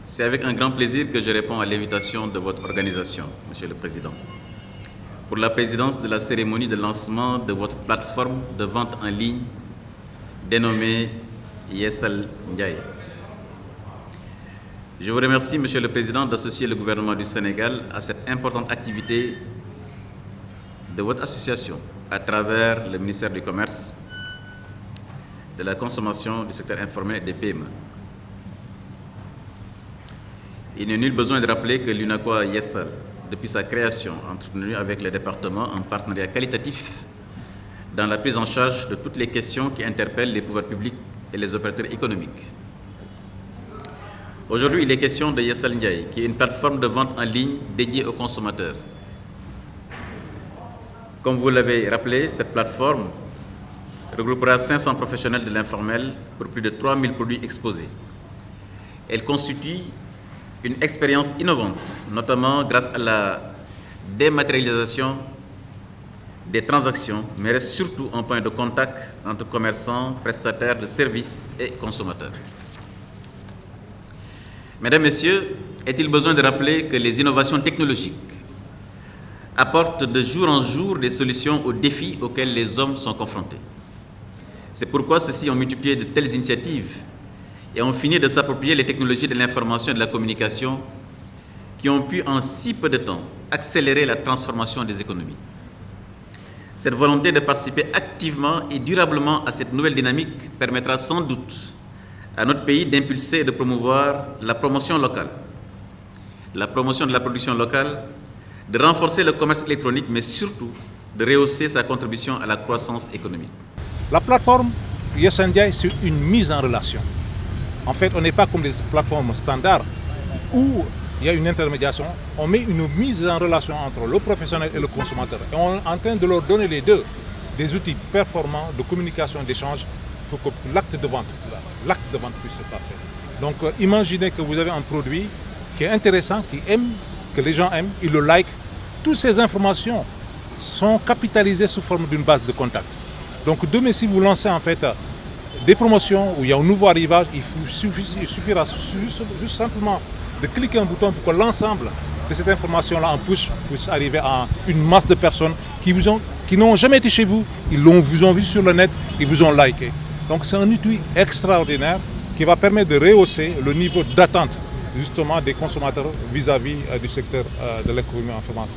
C'est avec un grand plaisir que je réponds à l'invitation de votre organisation, Monsieur le Président, pour la présidence de la cérémonie de lancement de votre plateforme de vente en ligne dénommée Yessal Ndiaye. Je vous remercie, Monsieur le Président, d'associer le gouvernement du Sénégal à cette importante activité de votre association à travers le ministère du Commerce, de la Consommation, du secteur informel et des PME. Il n'est nul besoin de rappeler que l'UNACOIS Yessal, depuis sa création, a entretenu avec le département un partenariat qualitatif dans la prise en charge de toutes les questions qui interpellent les pouvoirs publics et les opérateurs économiques. Aujourd'hui, il est question de Yessal Ndiaye, qui est une plateforme de vente en ligne dédiée aux consommateurs. Comme vous l'avez rappelé, cette plateforme regroupera 500 professionnels de l'informel pour plus de 3000 produits exposés. Elle constitue une expérience innovante, notamment grâce à la dématérialisation des transactions, mais reste surtout un point de contact entre commerçants, prestataires de services et consommateurs. Mesdames, Messieurs, est-il besoin de rappeler que les innovations technologiques apportent de jour en jour des solutions aux défis auxquels les hommes sont confrontés? C'est pourquoi ceux-ci ont multiplié de telles initiatives et ont fini de s'approprier les technologies de l'information et de la communication qui ont pu en si peu de temps accélérer la transformation des économies. Cette volonté de participer activement et durablement à cette nouvelle dynamique permettra sans doute à notre pays d'impulser et de promouvoir la promotion locale, la promotion de la production locale, de renforcer le commerce électronique, mais surtout de rehausser sa contribution à la croissance économique. La plateforme Yessal Ndiaye, c'est une mise en relation. En fait, on n'est pas comme les plateformes standards où il y a une intermédiation. On met une mise en relation entre le professionnel et le consommateur. Et on est en train de leur donner les deux des outils performants de communication, d'échange pour que l'acte de vente puisse se passer. Donc imaginez que vous avez un produit qui est intéressant, que les gens aiment, ils le like. Toutes ces informations sont capitalisées sous forme d'une base de contact. Donc demain, si vous lancez en fait des promotions où il y a un nouveau arrivage, il suffira juste simplement de cliquer un bouton pour que l'ensemble de cette information-là en push puisse arriver à une masse de personnes qui n'ont jamais été chez vous, vous ont vu sur le net, ils vous ont liké. Donc c'est un outil extraordinaire qui va permettre de rehausser le niveau d'attente justement des consommateurs vis-à-vis du secteur de l'économie informatique.